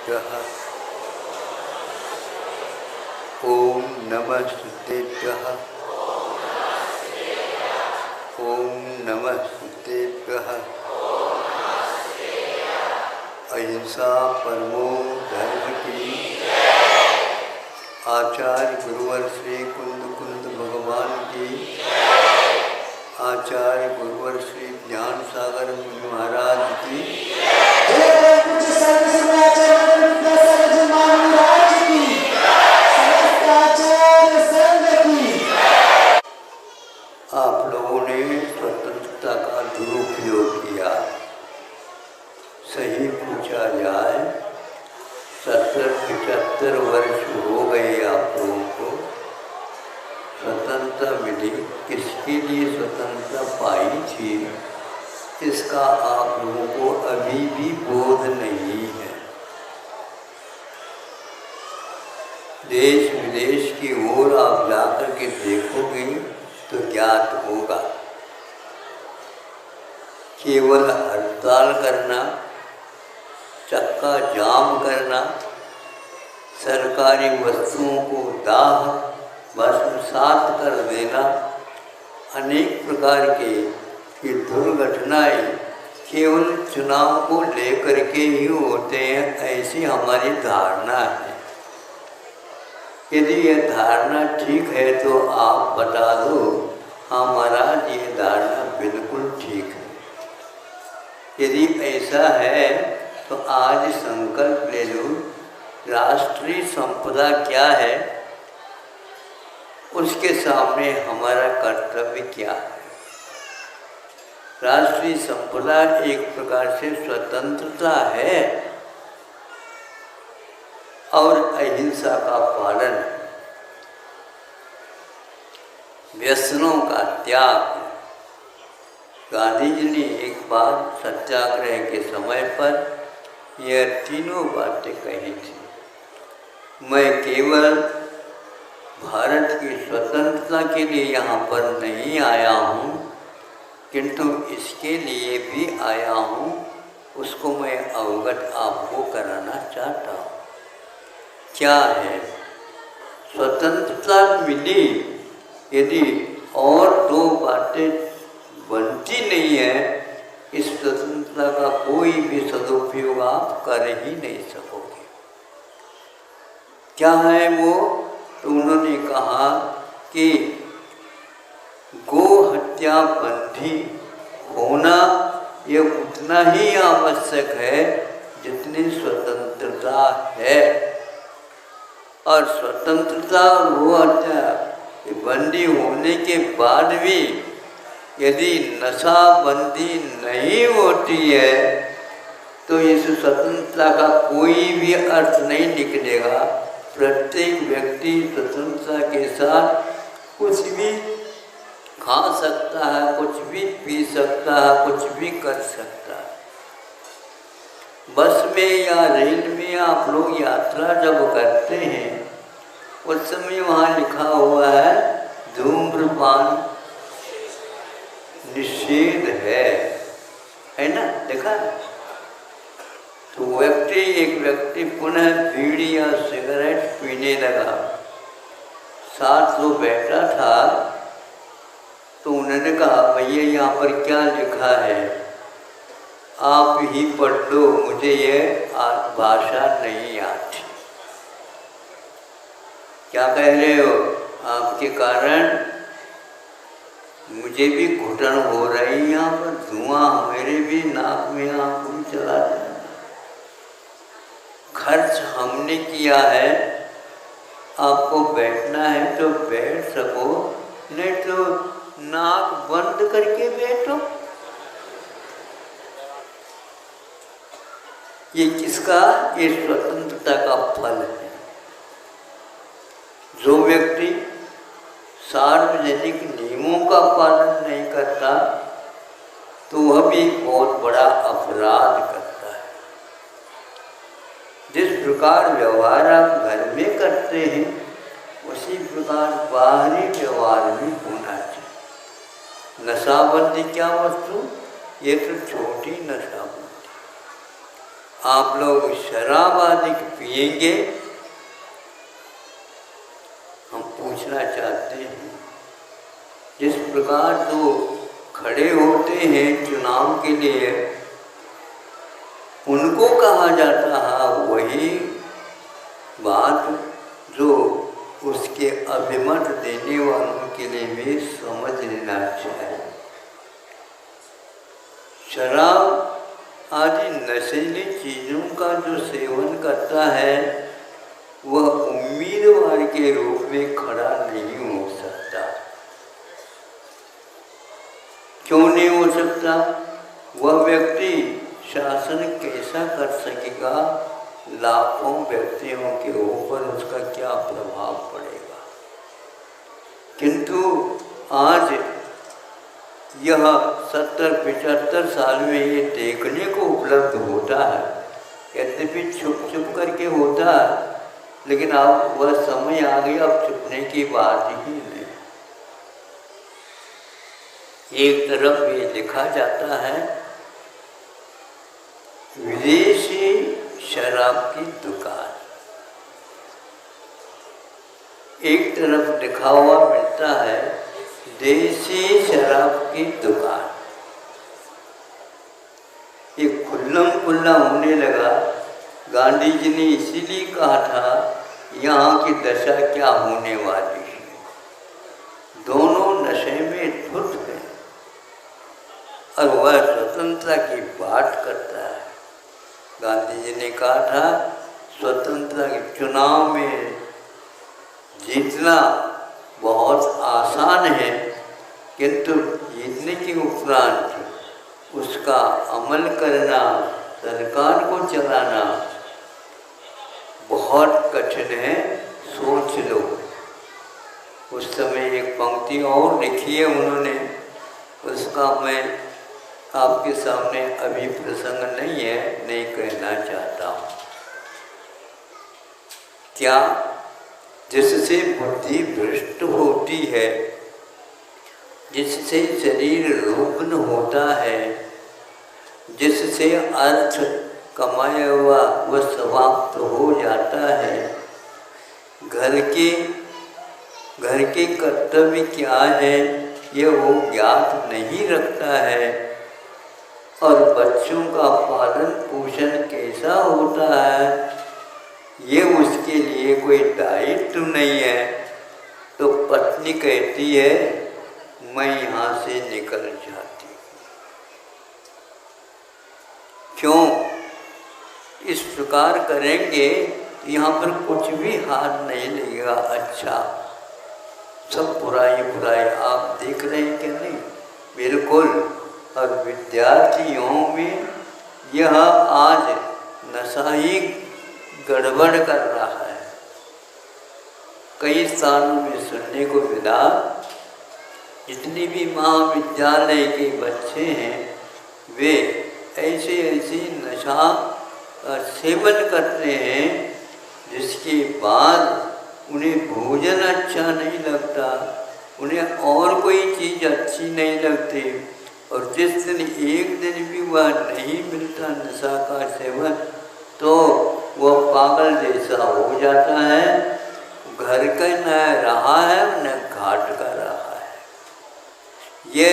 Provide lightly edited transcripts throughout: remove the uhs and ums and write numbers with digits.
स्तुतेभ्यः ओम नमः स्तुतेभ्यः ओम नमः स्तुतेभ्यः। अहिंसा परमो धर्म की। आचार्य गुरुवर श्री कुंद भगवान की। आचार्य गुरुवर श्री ज्ञान सागर महाराज की। आप लोगों ने स्वतंत्रता का दुरुपयोग किया। सही पूछा जाए 70-75 वर्ष हो गए आप लोगों को स्वतंत्रता मिली। किसके लिए स्वतंत्रता पाई थी इसका आप लोगों को अभी भी बोध नहीं है। देश विदेश की ओर आप जाकर के देखोगे तो ज्ञात होगा। केवल हड़ताल करना, चक्का जाम करना, सरकारी वस्तुओं को दाह भस्मसात कर देना, अनेक प्रकार के ये दुर्घटनाएं केवल चुनाव को लेकर के ही होते हैं, ऐसी हमारी धारणा है। यदि यह धारणा ठीक है तो आप बता दो हाँ महाराज ये धारणा बिल्कुल ठीक है। यदि ऐसा है तो आज संकल्प ले लो राष्ट्रीय संपदा क्या है, उसके सामने हमारा कर्तव्य क्या है। राष्ट्रीय संपदा एक प्रकार से स्वतंत्रता है और अहिंसा का पालन, व्यसनों का त्याग। गांधी जी ने एक बार सत्याग्रह के समय पर यह तीनों बातें कही थी। मैं केवल भारत की स्वतंत्रता के लिए यहाँ पर नहीं आया हूँ, किंतु इसके लिए भी आया हूँ, उसको मैं अवगत आपको कराना चाहता हूँ। क्या है? स्वतंत्रता मिली, यदि और दो बातें बनती नहीं है, इस स्वतंत्रता का कोई भी सदुपयोग आप कर ही नहीं सकोगे। क्या है वो? तो उन्होंने कहा कि गो हत्या बंदी होना यह उतना ही आवश्यक है जितनी स्वतंत्रता है। और स्वतंत्रता और गो हत्या बंदी होने के बाद भी यदि नशाबंदी नहीं होती है तो इस स्वतंत्रता का कोई भी अर्थ नहीं निकलेगा। प्रत्येक व्यक्ति स्वतंत्रता के साथ कुछ भी खा सकता है, कुछ भी पी सकता है, कुछ भी कर सकता है। बस में या रेल में आप लोग यात्रा जब करते हैं उस समय वहाँ लिखा हुआ है धूम्रपान निषेध है ना, देखा? तो एक व्यक्ति पुनः बीड़ी या सिगरेट पीने लगा। साथ जो बैठा था तो उन्होंने कहा भैया यहाँ पर क्या लिखा है, आप ही पढ़ लो, मुझे ये भाषा नहीं आती। क्या कह रहे हो? आपके कारण मुझे भी घुटन हो रही, यहाँ पर धुआं मेरे भी नाक में आँख में चला जाए। खर्च हमने किया है, आपको बैठना है तो बैठ सको, नहीं तो नाक बंद करके बैठो। ये किसका? ये स्वतंत्रता का फल है। जो व्यक्ति सार्वजनिक नियमों का पालन नहीं करता तो वह भी बहुत बड़ा अपराध करता है। जिस प्रकार व्यवहार आप घर में करते हैं उसी प्रकार बाहरी व्यवहार भी होना चाहिए। नशाबंदी क्या वस्तु? ये तो छोटी नशाबंदी। आप लोग शराब आदि पिएंगे? हम पूछना चाहते हैं। जिस प्रकार जो खड़े होते हैं चुनाव के लिए, उनको कहा जाता है वही बात जो उसके अभिमत देने वालों के लिए भी समझ लेना चाहिए। शराब आदि नशीली चीज़ों का जो सेवन करता है वह उम्मीदवार के रूप में खड़ा नहीं हो सकता। क्यों नहीं हो सकता? वह व्यक्ति शासन कैसा कर सकेगा? लाखों व्यक्तियों के ऊपर उसका क्या प्रभाव पड़ेगा? किंतु आज यह 70-75 साल में ये देखने को उपलब्ध होता है। यद्यपि छुप छुप करके होता है, लेकिन अब वह समय आ गया, अब छुपने की बात ही नहीं। एक तरफ ये लिखा जाता है विदेशी शराब की दुकान, एक तरफ लिखा हुआ मिलता है देसी शराब की दुकान। ये खुल्लम खुल्ला होने लगा। गांधी जी ने इसीलिए कहा था यहाँ की दशा क्या होने वाली है। दोनों नशे में धुत हैं और वह स्वतंत्रता की बात करता है। गांधी जी ने कहा था स्वतंत्रता के चुनाव में जीतना बहुत आसान है, किंतु जीतने के उपरांत उसका अमल करना, सरकार को चलाना बहुत कठिन है। सोच लो। उस समय एक पंक्ति और लिखी है उन्होंने, उसका मैं आपके सामने अभी प्रसंग नहीं है, नहीं कहना चाहता हूँ। क्या? जिससे बुद्धि भ्रष्ट होती है, जिससे शरीर रुग्ण होता है, जिससे अर्थ कमाया हुआ वह समाप्त हो जाता है। घर के कर्तव्य क्या है यह वो ज्ञात नहीं रखता है, और बच्चों का पालन पोषण कैसा होता है ये उसके लिए कोई दायित्व नहीं है। तो पत्नी कहती है मैं यहाँ से निकल जाती हूँ। क्यों? इस प्रकार करेंगे यहाँ पर कुछ भी हाथ नहीं लगेगा। अच्छा, सब बुराई आप देख रहे हैं कि नहीं? बिल्कुल। और विद्यार्थियों में यह आज नशा ही गड़बड़ कर रहा है। कई स्थानों में सुनने को मिला, जितने भी महाविद्यालय के बच्चे हैं वे ऐसे नशा सेवन करते हैं जिसके बाद उन्हें भोजन अच्छा नहीं लगता, उन्हें और कोई चीज़ अच्छी नहीं लगती, और जिस दिन एक दिन भी वह नहीं मिलता नशा का सेवन तो वह पागल जैसा हो जाता है। घर का न रहा है न घाट का रहा है। ये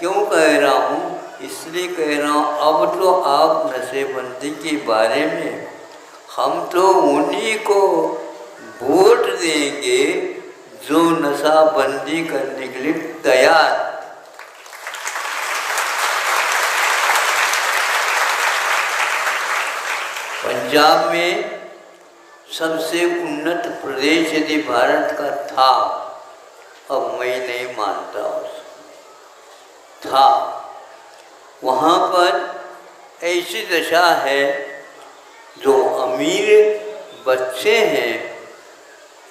क्यों कह रहा हूँ? इसलिए कह रहा हूँ अब तो आप नशेबंदी के बारे में हम तो उन्हीं को वोट देंगे जो नशाबंदी करने के लिए तैयार। पंजाब में सबसे उन्नत प्रदेश यदि भारत का था, अब मैं नहीं मानता उसको, था, वहाँ पर ऐसी दशा है जो अमीर बच्चे हैं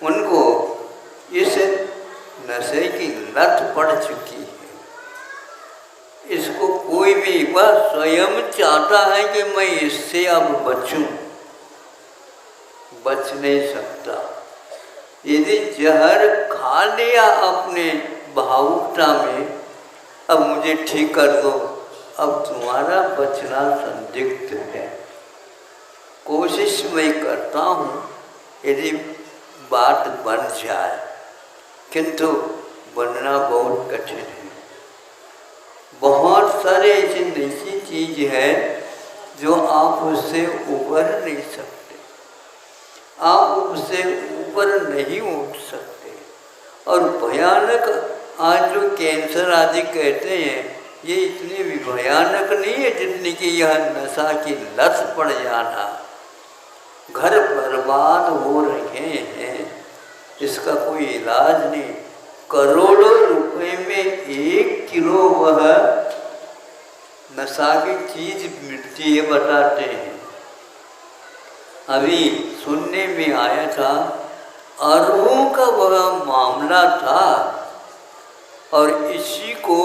उनको इस नशे की लत पड़ चुकी है। इसको कोई भी वह स्वयं चाहता है कि मैं इससे अब बचूं, बच नहीं सकता। यदि जहर खा लिया अपने भावुकता में, अब मुझे ठीक कर दो, अब तुम्हारा बचना संदिग्ध है। कोशिश मैं करता हूँ यदि बात बन जाए, किंतु बनना बहुत कठिन है। बहुत सारे ऐसी चीज है जो आप उससे उबर नहीं सकते, आप उससे ऊपर नहीं उठ सकते। और भयानक आज जो कैंसर आदि कहते हैं, ये इतनी भी भयानक नहीं है जितनी कि यह नशा की लत पड़ जाना। घर बर्बाद हो रहे हैं, इसका कोई इलाज नहीं। करोड़ों रुपए में 1 किलो वह नशा की चीज मिलती है, बताते हैं। अभी सुनने में आया था, अरबों का वह मामला था, और इसी को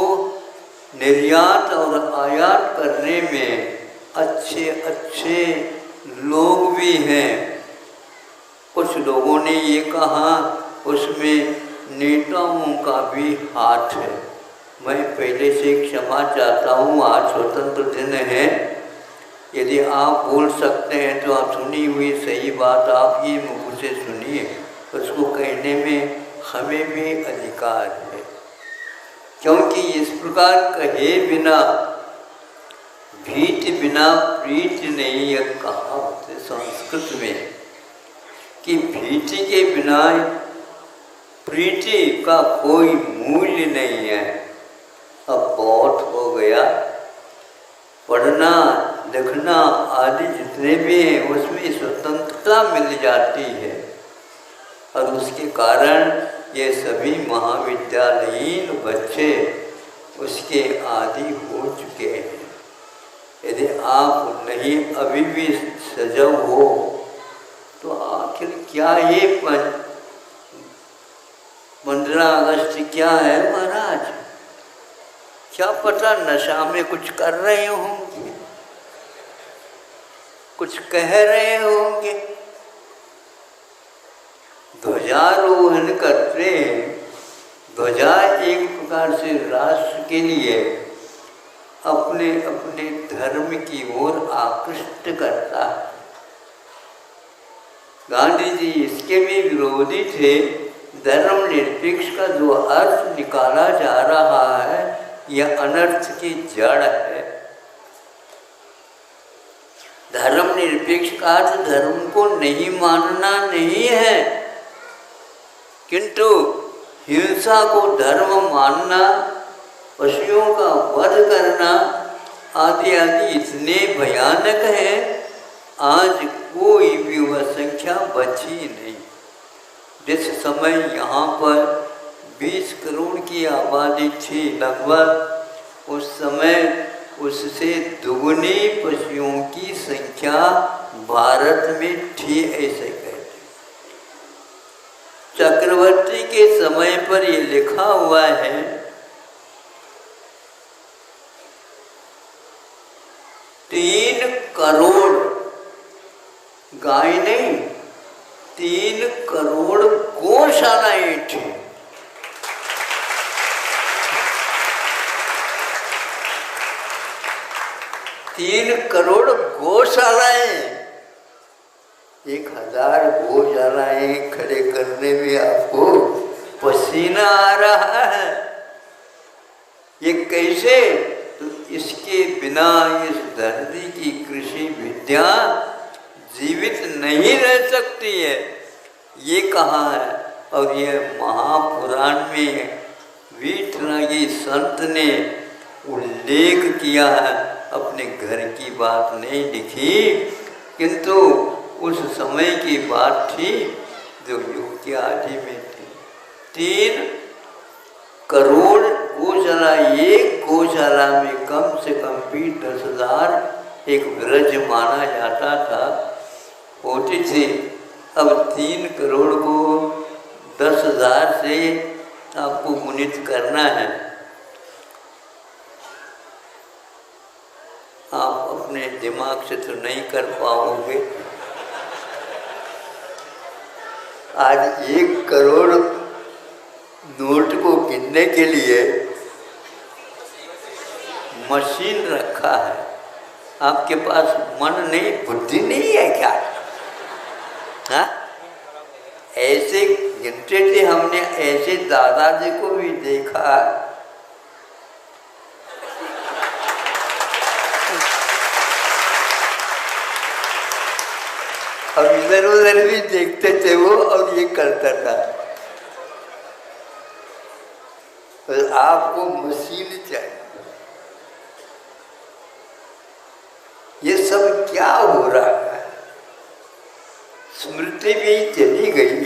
निर्यात और आयात करने में अच्छे अच्छे लोग भी हैं। कुछ लोगों ने ये कहा उसमें नेताओं का भी हाथ है। मैं पहले से क्षमा चाहता हूँ, आज स्वतंत्र दिन है, यदि आप बोल सकते हैं तो आप सुनी हुई सही बात आपकी मुँह से सुनिए, उसको कहने में हमें भी अधिकार है। क्योंकि इस प्रकार कहे बिना भीत बिना प्रीत नहीं, यह कहावत है संस्कृत में कि भीति के बिना प्रीति का कोई मूल्य नहीं है। अब बहुत हो गया, पढ़ना लिखना आदि जितने भी हैं उसमें स्वतंत्रता मिल जाती है, और उसके कारण ये सभी महाविद्यालयीन बच्चे उसके आदी हो चुके हैं। यदि आप नहीं अभी भी सजग हो तो आखिर क्या ये 15 अगस्त क्या है महाराज? क्या पता नशा में कुछ कर रहे होंगे, कुछ कह रहे होंगे, ध्वजारोहण करते हैं। ध्वजा एक प्रकार से राष्ट्र के लिए अपने अपने धर्म की ओर आकृष्ट करता है। गांधी जी इसके भी विरोधी थे। धर्मनिरपेक्ष का जो अर्थ निकाला जा रहा है, यह अनर्थ की जड़ है। धर्मनिरपेक्ष का अर्थ धर्म को नहीं मानना नहीं है, किंतु हिंसा को धर्म मानना, पशुओं का वध करना आदि आदि इतने भयानक है, आज कोई भी वह संख्या बची नहीं। जिस समय यहाँ पर 20 करोड़ की आबादी थी लगभग, उस समय उससे दुगनी पशुओं की संख्या भारत में थी, ऐसे कहते। चक्रवर्ती के समय पर ये लिखा हुआ है, 3 करोड़ गाय नहीं, 3 करोड़ गौशालाएं थी। 3 करोड़ गौशालाएं, 1000 गौशालाएं खड़े करने में आपको पसीना आ रहा है। ये कैसे? तो इसके बिना इस धरती की कृषि विद्या जीवित नहीं रह सकती है, ये कहा है। और ये महापुराण में वीतरागी संत ने उल्लेख किया है, अपने घर की बात नहीं लिखी, किंतु उस समय की बात थी जो युग के आदि में थी। 3 करोड़ गौशाला, एक गौशाला में कम से कम भी 10,000 एक ब्रज माना जाता था, होती थी। अब 3 करोड़ को 10,000 से आपको गुणित करना है। आप अपने दिमाग से तो नहीं कर पाओगे। आज 1 करोड़ नोट को गिनने के लिए मशीन रखा है, आपके पास मन नहीं, बुद्धि नहीं है क्या? हाँ, ऐसे घंटे से हमने ऐसे दादाजी को भी देखा, और इधर उधर भी देखते थे वो, और ये करता था। तो आपको मशीन चाहिए। ये सब क्या हो रहा है? स्मृति भी चली गई।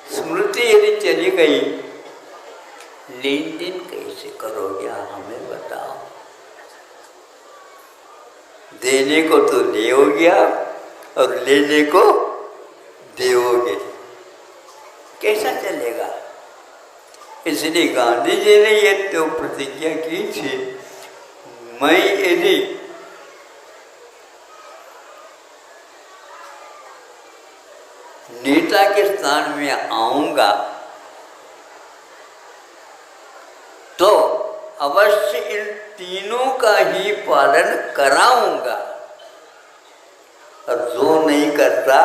स्मृति यदि चली गई, लेन देन कैसे करोगे? हमें बताओ। देने को तो लेओगे आप, और लेने को देओगे, कैसा चलेगा? इसलिए गांधी जी ने ये तो प्रतिज्ञा की थी, मैं यदि नेता के स्थान में आऊंगा तो अवश्य इन तीनों का ही पालन कराऊंगा, और जो नहीं करता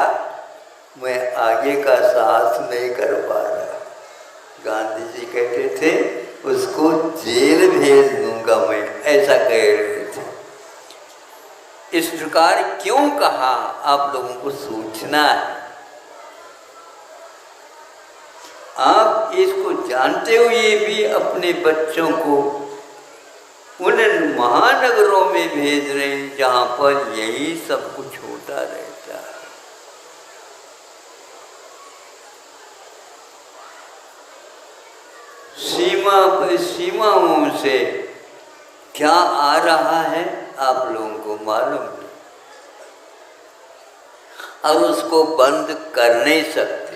मैं आगे का साहस नहीं कर पा रहा। गांधी जी कहते थे उसको जेल भेज दूंगा मैं, ऐसा कह रहे थे। इस प्रकार क्यों कहा, आप लोगों को सोचना है। आप इसको जानते हुए भी अपने बच्चों को उन महानगरों में भेज रहे हैं जहाँ पर यही सब कुछ होता रहता है। सीमा पर सीमाओं से क्या आ रहा है आप लोगों को मालूम नहीं, और उसको बंद कर नहीं सकते।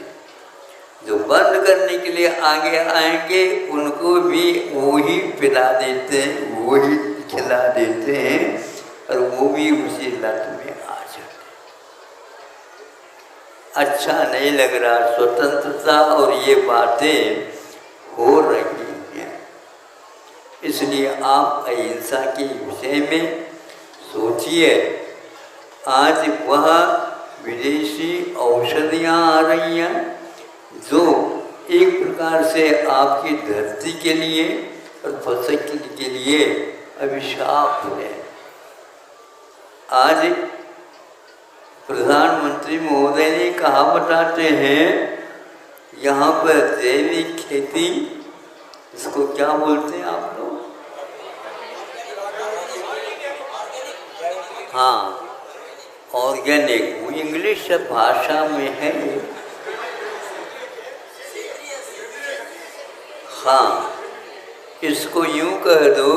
जो बंद करने के लिए आगे आएंगे उनको भी वही पिला देते हैं, वही खिला देते हैं, और वो भी उसी लत में आ जाते। अच्छा नहीं लग रहा, स्वतंत्रता और ये बातें हो रही हैं। इसलिए आप अहिंसा के विषय में सोचिए। आज वह विदेशी औषधियाँ आ रही हैं जो एक प्रकार से आपकी धरती के लिए और फसल के लिए अभिशाप है। आज प्रधानमंत्री महोदय ने कहा, बताते हैं यहाँ पर जैविक खेती, इसको क्या बोलते हैं आप लोग? हाँ, ऑर्गेनिक, वो इंग्लिश भाषा में है। हाँ, इसको यूँ कह दो,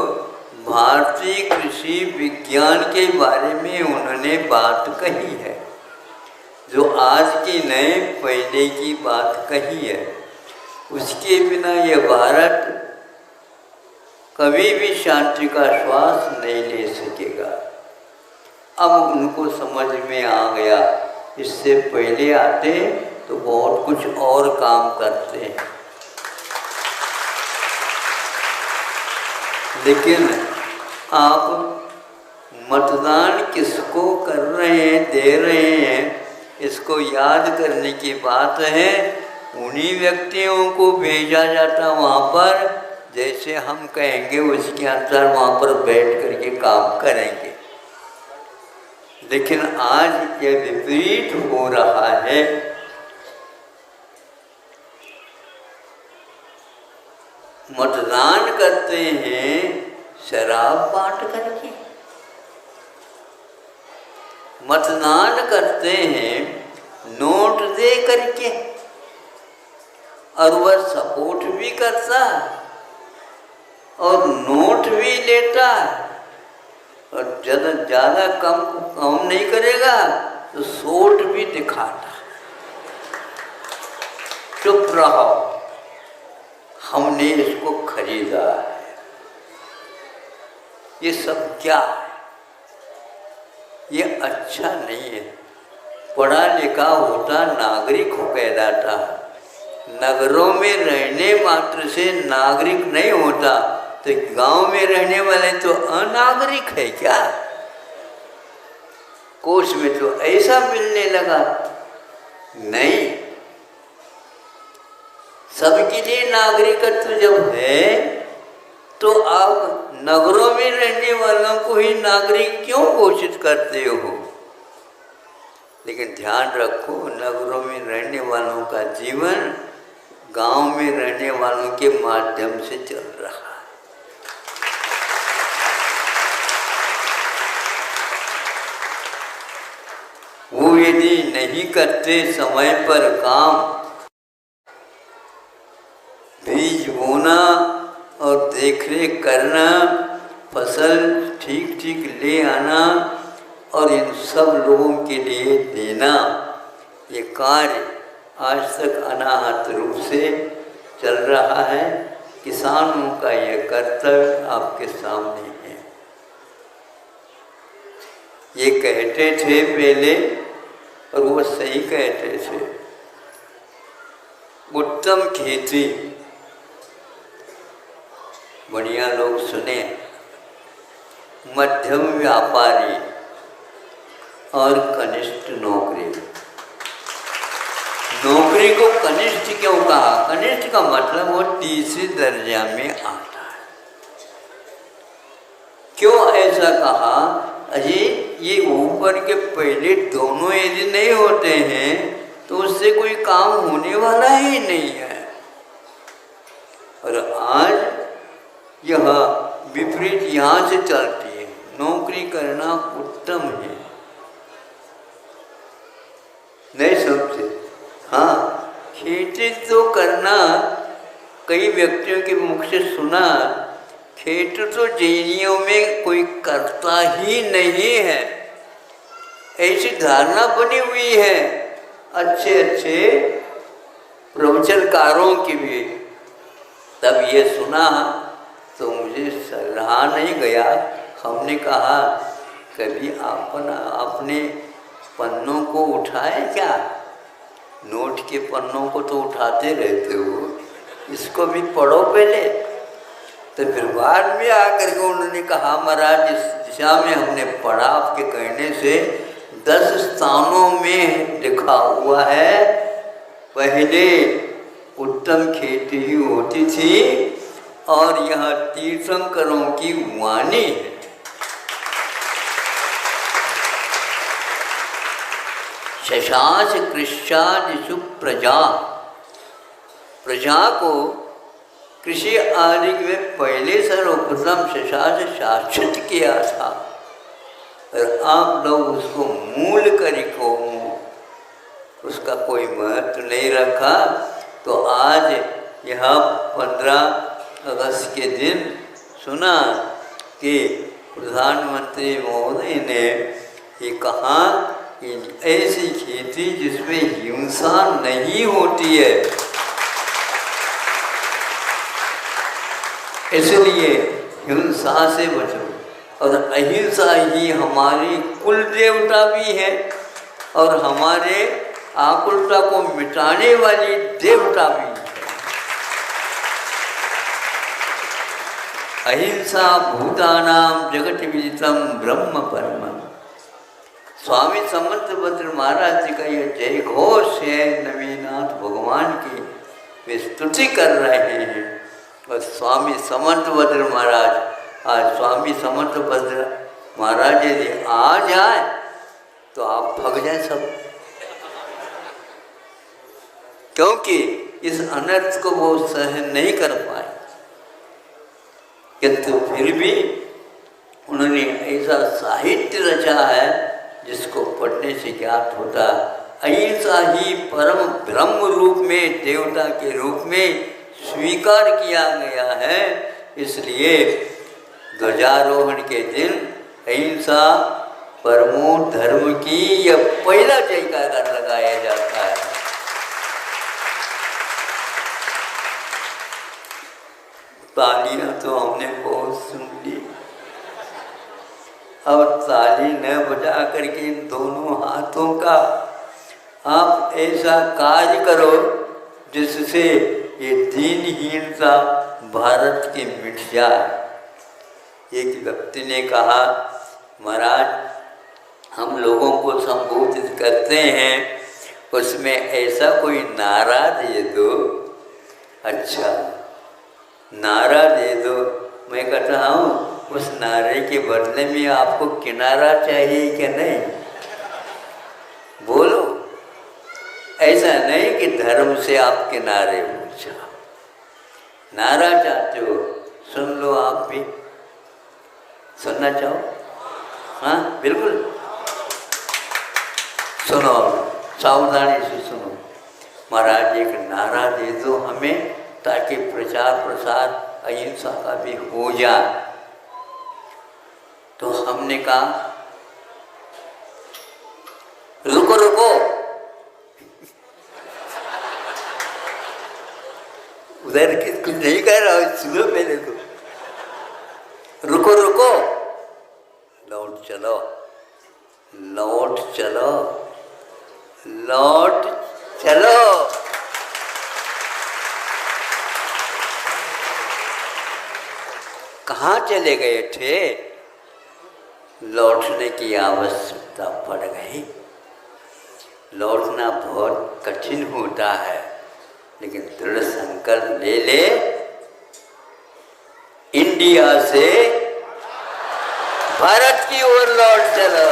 भारतीय कृषि विज्ञान के बारे में उन्होंने बात कही है, जो आज की नए पहले की बात कही है। उसके बिना यह भारत कभी भी शांति का श्वास नहीं ले सकेगा। अब उनको समझ में आ गया, इससे पहले आते तो बहुत कुछ और काम करते हैं। लेकिन आप मतदान किसको कर रहे हैं, दे रहे हैं, इसको याद करने की बात है। उन्हीं व्यक्तियों को भेजा जाता वहाँ पर, जैसे हम कहेंगे उसके अनुसार वहाँ पर बैठ करके काम करेंगे। लेकिन आज यह विपरीत हो रहा है। मतदान करते हैं शराब बांट करके, मतदान करते हैं नोट दे करके, और वह सपोर्ट भी करता और नोट भी लेता, और ज़्यादा कम नहीं करेगा तो सोट भी दिखाता। चुप रहो, हमने इसको खरीदा है। ये सब क्या है? ये अच्छा नहीं है। पढ़ा लिखा होता नागरिक हो कहलाता। नगरों में रहने मात्र से नागरिक नहीं होता, तो गांव में रहने वाले तो अनागरिक है क्या? कोष में तो ऐसा मिलने लगा। नहीं, सबके लिए नागरिकत्व जब है तो आप नगरों में रहने वालों को ही नागरिक क्यों घोषित करते हो? लेकिन ध्यान रखो, नगरों में रहने वालों का जीवन गांव में रहने वालों के माध्यम से चल रहा है। वो यदि नहीं करते समय पर काम, बीज बोना और देखरेख करना, फसल ठीक ठीक ले आना और इन सब लोगों के लिए देना, ये कार्य आज तक अनाहत रूप से चल रहा है। किसानों का ये कर्तव्य आपके सामने है। ये कहते थे पहले, और वो सही कहते थे, उत्तम खेती, बढ़िया लोग सुने, मध्यम व्यापारी और कनिष्ठ नौकरी। नौकरी को कनिष्ठ क्यों कहा? कनिष्ठ का मतलब वो तीसरे दर्जा में आता है। क्यों ऐसा कहा? अजी ये ऊपर के पहले दोनों यदि नहीं होते हैं तो उससे कोई काम होने वाला ही नहीं है। और आज यह विपरीत यहाँ से चलती है, नौकरी करना उत्तम है। नहीं समझे? हाँ, खेती तो करना, कई व्यक्तियों के मुख से सुना, खेती तो जैनियों में कोई करता ही नहीं है, ऐसी धारणा बनी हुई है अच्छे अच्छे प्रवचनकारों की भी। तब ये सुना तो मुझे रहा नहीं गया। हमने कहा कभी अपने पन्नों को उठाए क्या? नोट के पन्नों को तो उठाते रहते हो, इसको भी पढ़ो पहले। तो फिर बाद में आकर के उन्होंने कहा, महाराज इस दिशा में हमने पढ़ा, आपके कहने से 10 स्थानों में लिखा हुआ है, पहले उत्तम खेती ही होती थी और यह तीर्थंकरों की वाणी है। शशास कृष्यादिषु प्रजा, प्रजा को कृषि आदि में पहले सर्वप्रथम शशास शासित किया था, और आप लोग उसको मूल करिको उसका कोई महत्व नहीं रखा। तो आज यह 15 अगस्त के दिन सुना कि प्रधानमंत्री महोदय ने ये कहा कि ऐसी खेती जिसमें हिंसा नहीं होती है, इसलिए हिंसा से बचो। और अहिंसा ही हमारी कुल देवता भी है और हमारे आकुलता को मिटाने वाली देवता भी है। अहिंसा भूतानां जगत विदितम ब्रह्म परमं। स्वामी समर्थभद्र महाराज जी का यह जय घोष है, नवीनाथ भगवान की वे स्तुति कर रहे हैं। और स्वामी समर्थभद्र महाराज, आज स्वामी समर्थभद्र महाराज यदि आ जाए तो आप भग जाए सब, क्योंकि इस अनर्थ को वो सहन नहीं कर पाए। किंतु फिर भी उन्होंने ऐसा साहित्य रचा है जिसको पढ़ने से ज्ञात होता, अहिंसा ही परम ब्रह्म रूप में, देवता के रूप में स्वीकार किया गया है। इसलिए ध्वजारोहण के दिन अहिंसा परमो धर्म की यह पहला जयकार लगाया जाता है। तालियां तो हमने बहुत सुन ली, अब ताली न बजा करके इन दोनों हाथों का आप ऐसा कार्य करो जिससे ये दीनहीनता भारत की मिट जाए। एक व्यक्ति ने कहा, महाराज हम लोगों को संबोधित करते हैं, उसमें ऐसा कोई नारा दे दो। अच्छा नारा दे दो। मैं कहता हूँ उस नारे के बदले में आपको किनारा चाहिए क्या? नहीं बोलो। ऐसा नहीं कि धर्म से आप किनारे हो जाओ। नारा चाहते हो सुन लो, आप भी सुनना चाहो? हाँ बिल्कुल सुनो, सावधानी से सुनो। महाराज एक नारा दे दो हमें, ताकि प्रचार प्रसार अहिंसा का भी हो जाए। तो हमने कहा रुको रुको, उधर कुछ नहीं कह रहा हूँ, सुनो पहले तो। रुको रुको, लौट चलो, लौट चलो, लौट चलो। कहाँ चले गए थे? लौटने की आवश्यकता पड़ गई। लौटना बहुत कठिन होता है, लेकिन दृढ़ संकल्प ले ले, इंडिया से भारत की ओर लौट चलो।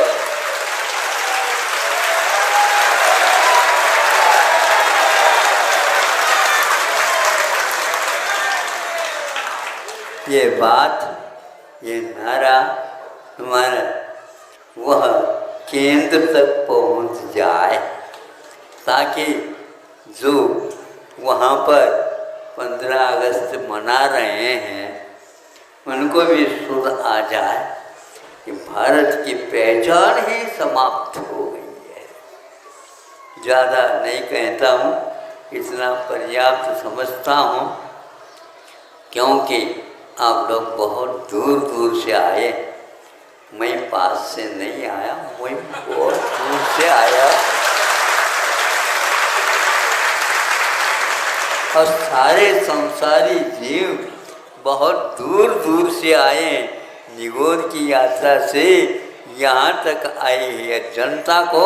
ये बात, ये नारा हमारा वह केंद्र तक पहुंच जाए, ताकि जो वहाँ पर 15 अगस्त मना रहे हैं उनको भी सुध आ जाए कि भारत की पहचान ही समाप्त हो गई है। ज़्यादा नहीं कहता हूँ, इतना पर्याप्त समझता हूँ, क्योंकि आप लोग बहुत दूर दूर से आए। मैं पास से नहीं आया, मैं बहुत दूर से आया। और सारे संसारी जीव बहुत दूर दूर से आए। निगोर की यात्रा से यहाँ तक आई है। जनता को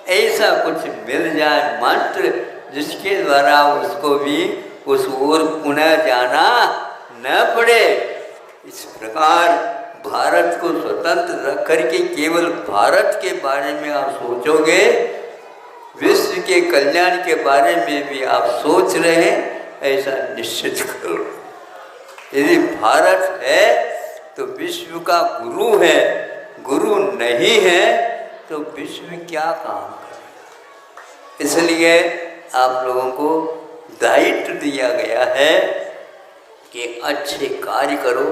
ऐसा कुछ मिल जाए मंत्र, जिसके द्वारा उसको भी उस ओर पुनः जाना न पड़े। इस प्रकार भारत को स्वतंत्र रख करके केवल भारत के बारे में आप सोचोगे, विश्व के कल्याण के बारे में भी आप सोच रहे हैं, ऐसा निश्चित करो। यदि भारत है तो विश्व का गुरु है, गुरु नहीं है तो विश्व क्या काम करे। इसलिए आप लोगों को दायित्व दिया गया है कि अच्छे कार्य करो,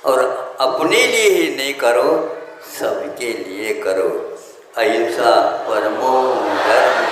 और अपने लिए ही नहीं करो, सबके लिए करो। अहिंसा परमो धर्म